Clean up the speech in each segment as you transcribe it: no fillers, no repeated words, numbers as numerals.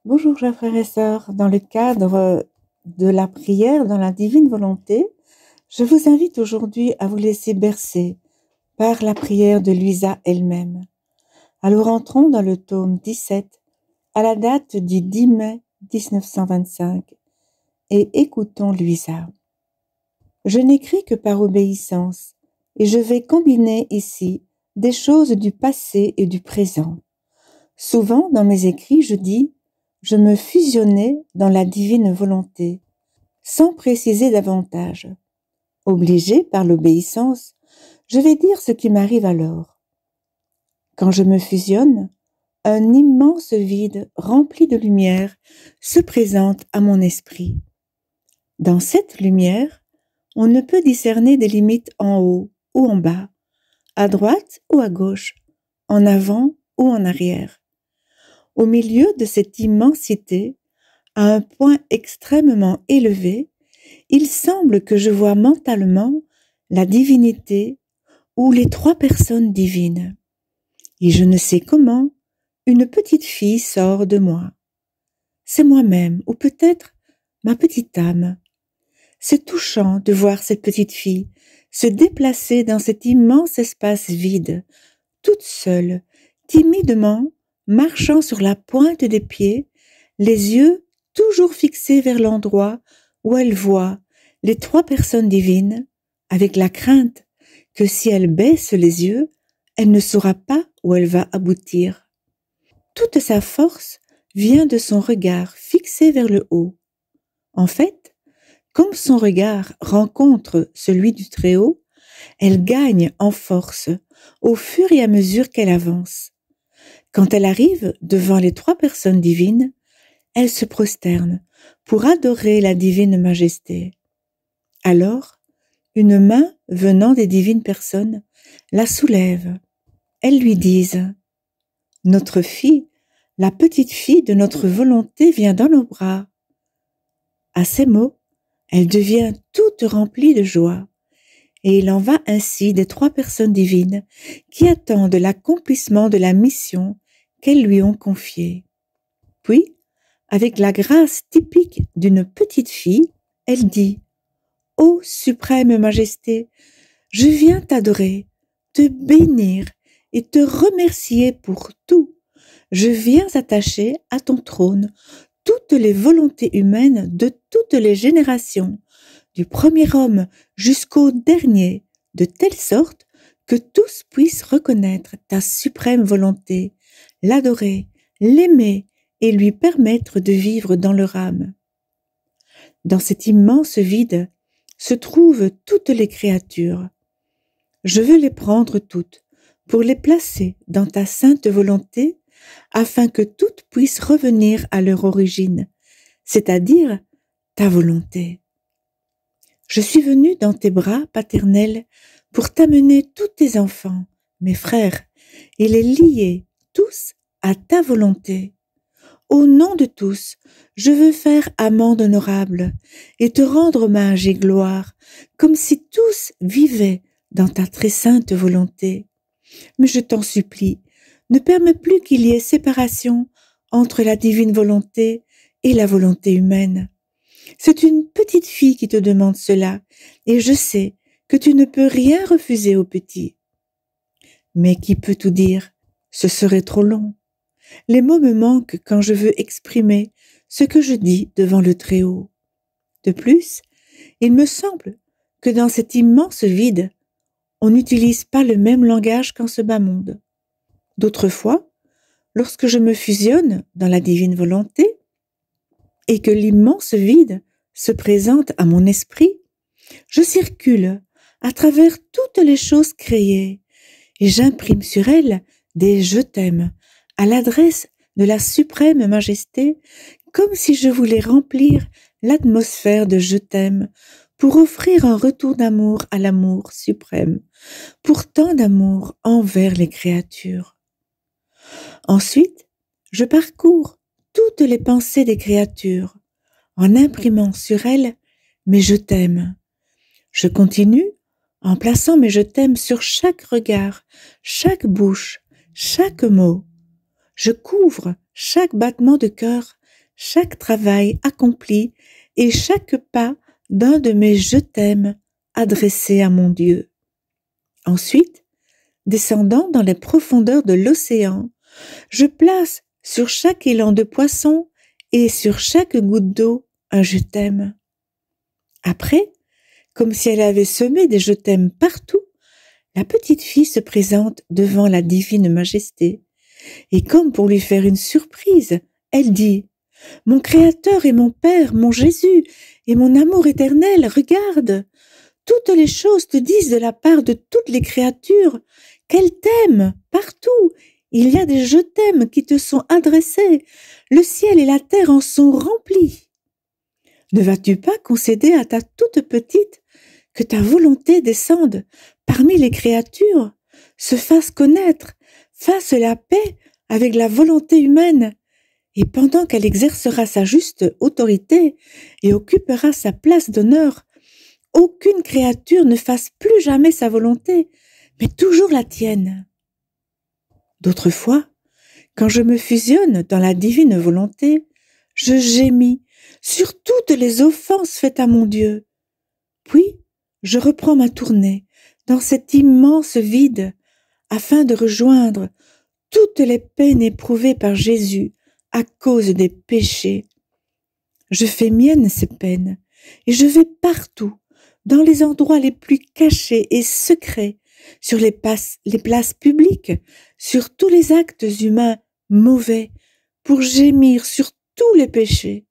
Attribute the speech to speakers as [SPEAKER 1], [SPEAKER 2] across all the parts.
[SPEAKER 1] Bonjour, chers frères et sœurs. Dans le cadre de la prière dans la divine volonté, je vous invite aujourd'hui à vous laisser bercer par la prière de Luisa elle-même. Alors entrons dans le tome 17 à la date du 10 mai 1925 et écoutons Luisa. Je n'écris que par obéissance et je vais combiner ici des choses du passé et du présent. Souvent dans mes écrits, je dis je me fusionnais dans la divine volonté, sans préciser davantage. Obligé par l'obéissance, je vais dire ce qui m'arrive alors. Quand je me fusionne, un immense vide rempli de lumière se présente à mon esprit. Dans cette lumière, on ne peut discerner des limites en haut ou en bas, à droite ou à gauche, en avant ou en arrière. Au milieu de cette immensité, à un point extrêmement élevé, il semble que je vois mentalement la divinité ou les trois personnes divines. Et je ne sais comment, une petite fille sort de moi. C'est moi-même, ou peut-être ma petite âme. C'est touchant de voir cette petite fille se déplacer dans cet immense espace vide, toute seule, timidement, marchant sur la pointe des pieds, les yeux toujours fixés vers l'endroit où elle voit les trois personnes divines, avec la crainte que si elle baisse les yeux, elle ne saura pas où elle va aboutir. Toute sa force vient de son regard fixé vers le haut. En fait, comme son regard rencontre celui du Très-Haut, elle gagne en force au fur et à mesure qu'elle avance. Quand elle arrive devant les trois personnes divines, elle se prosterne pour adorer la divine majesté. Alors, une main venant des divines personnes la soulève. Elles lui disent « Notre fille, la petite fille de notre volonté vient dans nos bras. » À ces mots, elle devient toute remplie de joie. Et il en va ainsi des trois personnes divines qui attendent l'accomplissement de la mission qu'elles lui ont confiée. Puis, avec la grâce typique d'une petite fille, elle dit « Ô suprême majesté, je viens t'adorer, te bénir et te remercier pour tout. Je viens attacher à ton trône toutes les volontés humaines de toutes les générations, du premier homme jusqu'au dernier, de telle sorte que tous puissent reconnaître ta suprême volonté, l'adorer, l'aimer et lui permettre de vivre dans leur âme. » Dans cet immense vide se trouvent toutes les créatures. Je veux les prendre toutes pour les placer dans ta sainte volonté afin que toutes puissent revenir à leur origine, c'est-à-dire ta volonté. Je suis venue dans tes bras paternels pour t'amener tous tes enfants, mes frères, et les lier tous à ta volonté. Au nom de tous, je veux faire amende honorable et te rendre hommage et gloire, comme si tous vivaient dans ta très sainte volonté. Mais je t'en supplie, ne permets plus qu'il y ait séparation entre la divine volonté et la volonté humaine. C'est une petite fille qui te demande cela, et je sais que tu ne peux rien refuser au petit. Mais qui peut tout dire? Ce serait trop long. Les mots me manquent quand je veux exprimer ce que je dis devant le Très-Haut. De plus, il me semble que dans cet immense vide, on n'utilise pas le même langage qu'en ce bas monde. D'autres fois, lorsque je me fusionne dans la divine volonté et que l'immense vide se présente à mon esprit, je circule à travers toutes les choses créées et j'imprime sur elles des « je t'aime » à l'adresse de la suprême majesté, comme si je voulais remplir l'atmosphère de « je t'aime » pour offrir un retour d'amour à l'amour suprême, pour tant d'amour envers les créatures. Ensuite, je parcours toutes les pensées des créatures, en imprimant sur elles mes « je t'aime ». Je continue en plaçant mes « je t'aime » sur chaque regard, chaque bouche, chaque mot. Je couvre chaque battement de cœur chaque travail accompli et chaque pas d'un de mes je t'aime adressés à mon Dieu. Ensuite, descendant dans les profondeurs de l'océan, je place sur chaque élan de poisson et sur chaque goutte d'eau un je t'aime. Après, comme si elle avait semé des je t'aime partout, la petite fille se présente devant la divine majesté. Et comme pour lui faire une surprise, elle dit « Mon Créateur et mon Père, mon Jésus et mon amour éternel, regarde, toutes les choses te disent de la part de toutes les créatures qu'elles t'aiment partout. Il y a des je t'aime qui te sont adressés. Le ciel et la terre en sont remplis. Ne vas-tu pas concéder à ta toute petite que ta volonté descende parmi les créatures, se fasse connaître, fasse la paix avec la volonté humaine, et pendant qu'elle exercera sa juste autorité et occupera sa place d'honneur, aucune créature ne fasse plus jamais sa volonté, mais toujours la tienne. D'autres fois, quand je me fusionne dans la divine volonté, je gémis sur toutes les offenses faites à mon Dieu. Puis, je reprends ma tournée dans cet immense vide afin de rejoindre toutes les peines éprouvées par Jésus à cause des péchés. Je fais mienne ces peines et je vais partout, dans les endroits les plus cachés et secrets, sur les places publiques, sur tous les actes humains mauvais, pour gémir sur tous les péchés.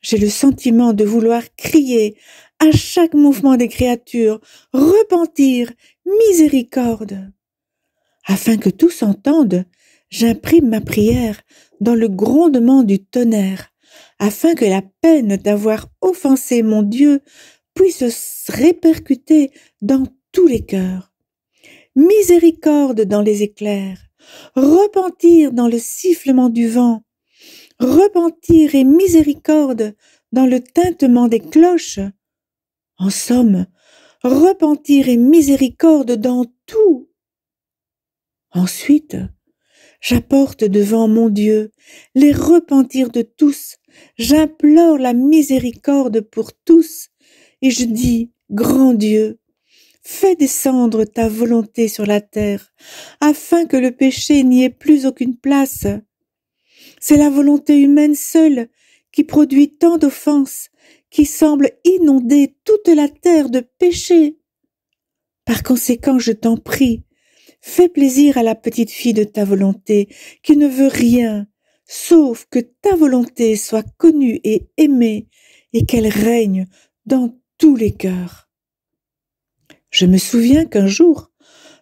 [SPEAKER 1] J'ai le sentiment de vouloir crier à chaque mouvement des créatures, repentir, miséricorde. Afin que tous entendent, j'imprime ma prière dans le grondement du tonnerre, afin que la peine d'avoir offensé mon Dieu puisse se répercuter dans tous les cœurs. Miséricorde dans les éclairs, repentir dans le sifflement du vent, repentir et miséricorde dans le tintement des cloches. En somme, repentir et miséricorde dans tout. Ensuite, j'apporte devant mon Dieu les repentirs de tous, j'implore la miséricorde pour tous, et je dis, grand Dieu, fais descendre ta volonté sur la terre, afin que le péché n'y ait plus aucune place. C'est la volonté humaine seule qui produit tant d'offenses, qui semble inonder toute la terre de péché. Par conséquent, je t'en prie, fais plaisir à la petite fille de ta volonté, qui ne veut rien, sauf que ta volonté soit connue et aimée, et qu'elle règne dans tous les cœurs. Je me souviens qu'un jour,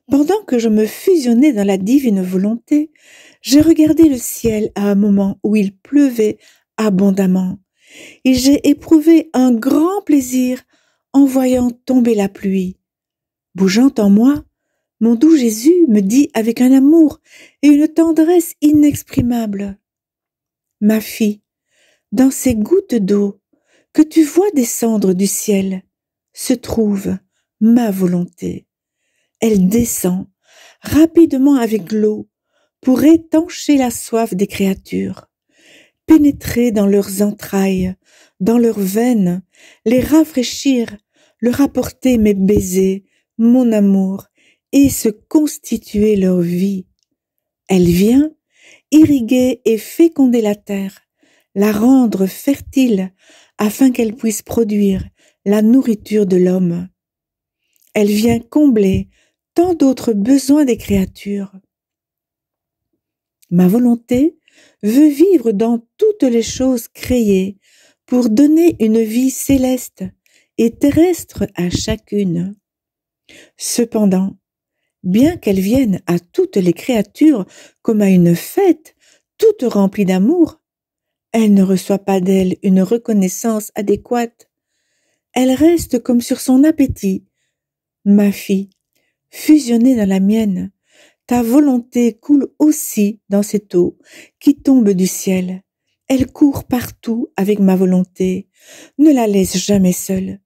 [SPEAKER 1] pendant que je me fusionnais dans la divine volonté, j'ai regardé le ciel à un moment où il pleuvait abondamment, et j'ai éprouvé un grand plaisir en voyant tomber la pluie. Bougeant en moi, mon doux Jésus me dit avec un amour et une tendresse inexprimables, « Ma fille, dans ces gouttes d'eau que tu vois descendre du ciel, se trouve ma volonté. Elle descend rapidement avec l'eau pour étancher la soif des créatures, pénétrer dans leurs entrailles, dans leurs veines, les rafraîchir, leur apporter mes baisers, mon amour, et se constituer leur vie. Elle vient irriguer et féconder la terre, la rendre fertile afin qu'elle puisse produire la nourriture de l'homme. Elle vient combler tant d'autres besoins des créatures. Ma volonté veut vivre dans toutes les choses créées pour donner une vie céleste et terrestre à chacune. Cependant, bien qu'elle vienne à toutes les créatures comme à une fête, toute remplie d'amour, elle ne reçoit pas d'elle une reconnaissance adéquate. Elle reste comme sur son appétit. Ma fille, fusionnée dans la mienne, ta volonté coule aussi dans cette eau qui tombe du ciel. Elle court partout avec ma volonté. Ne la laisse jamais seule.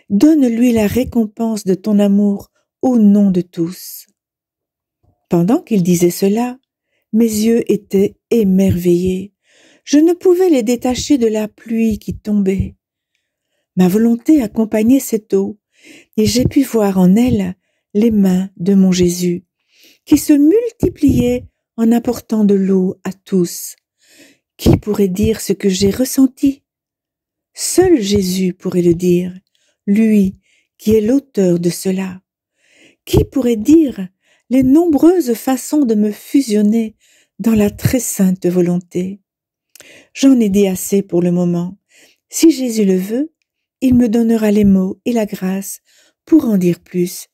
[SPEAKER 1] Donne-lui la récompense de ton amour au nom de tous. » Pendant qu'il disait cela, mes yeux étaient émerveillés. Je ne pouvais les détacher de la pluie qui tombait. Ma volonté accompagnait cette eau, et j'ai pu voir en elle les mains de mon Jésus, qui se multipliaient en apportant de l'eau à tous. Qui pourrait dire ce que j'ai ressenti? Seul Jésus pourrait le dire, lui qui est l'auteur de cela. Qui pourrait dire les nombreuses façons de me fusionner dans la très sainte volonté? J'en ai dit assez pour le moment. Si Jésus le veut, il me donnera les mots et la grâce pour en dire plus,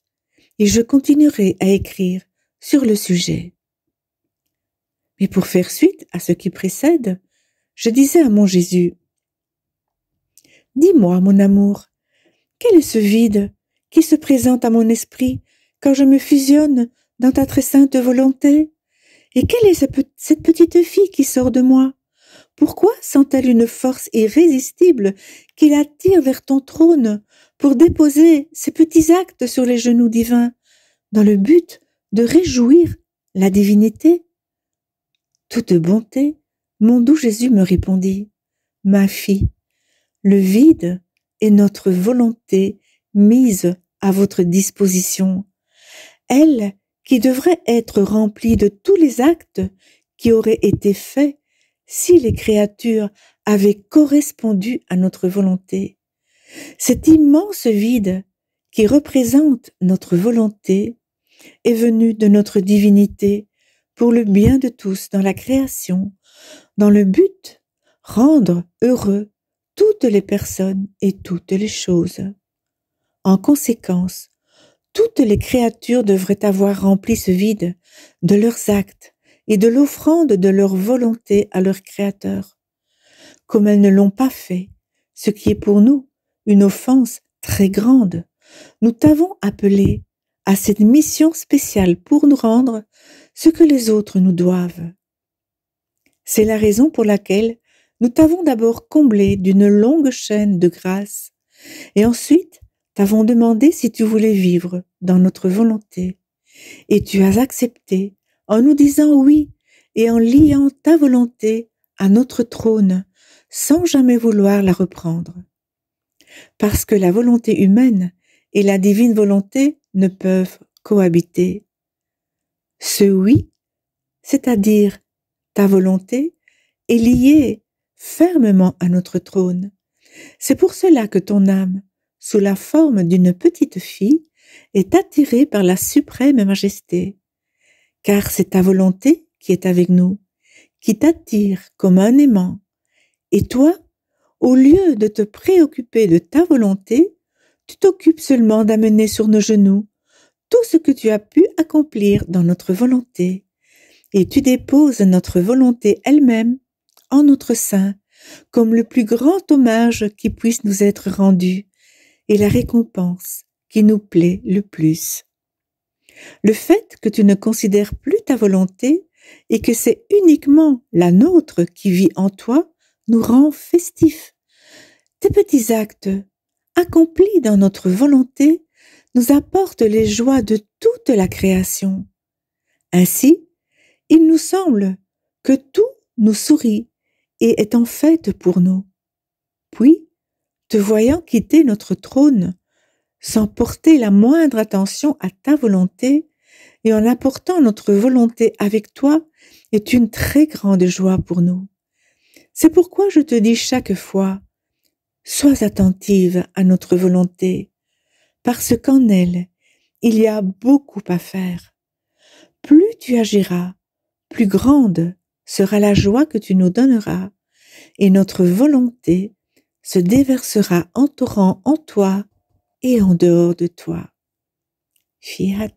[SPEAKER 1] et je continuerai à écrire sur le sujet. Mais pour faire suite à ce qui précède, je disais à mon Jésus, « Dis-moi, mon amour, quel est ce vide qui se présente à mon esprit quand je me fusionne dans ta très sainte volonté? Et quelle est cette petite fille qui sort de moi? Pourquoi sent-elle une force irrésistible qui l'attire vers ton trône pour déposer ses petits actes sur les genoux divins dans le but de réjouir la divinité? » Toute bonté, mon doux Jésus me répondit, « Ma fille, le vide est notre volonté mise à votre disposition, elle qui devrait être remplie de tous les actes qui auraient été faits si les créatures avaient correspondu à notre volonté. Cet immense vide qui représente notre volonté est venu de notre divinité pour le bien de tous dans la création, dans le but rendre heureux toutes les personnes et toutes les choses. En conséquence, toutes les créatures devraient avoir rempli ce vide de leurs actes et de l'offrande de leur volonté à leur Créateur. Comme elles ne l'ont pas fait, ce qui est pour nous une offense très grande, nous t'avons appelé à cette mission spéciale pour nous rendre ce que les autres nous doivent. C'est la raison pour laquelle nous t'avons d'abord comblé d'une longue chaîne de grâce et ensuite t'avons demandé si tu voulais vivre dans notre volonté. Et tu as accepté en nous disant oui et en liant ta volonté à notre trône sans jamais vouloir la reprendre. Parce que la volonté humaine et la divine volonté ne peuvent cohabiter. Ce oui, c'est-à-dire ta volonté, est lié fermement à notre trône. C'est pour cela que ton âme, sous la forme d'une petite fille, est attirée par la suprême majesté, car c'est ta volonté qui est avec nous, qui t'attire comme un aimant. Et toi, au lieu de te préoccuper de ta volonté, tu t'occupes seulement d'amener sur nos genoux tout ce que tu as pu accomplir dans notre volonté, et tu déposes notre volonté elle-même en notre sein, comme le plus grand hommage qui puisse nous être rendu, et la récompense qui nous plaît le plus. Le fait que tu ne considères plus ta volonté et que c'est uniquement la nôtre qui vit en toi nous rend festifs. Tes petits actes, accomplis dans notre volonté, nous apportent les joies de toute la création. Ainsi, il nous semble que tout nous sourit et est en fait pour nous. Puis, te voyant quitter notre trône, sans porter la moindre attention à ta volonté et en apportant notre volonté avec toi, est une très grande joie pour nous. C'est pourquoi je te dis chaque fois, sois attentive à notre volonté, parce qu'en elle, il y a beaucoup à faire. Plus tu agiras, plus grande sera la joie que tu nous donneras, et notre volonté se déversera en torrent en toi et en dehors de toi. Fiat.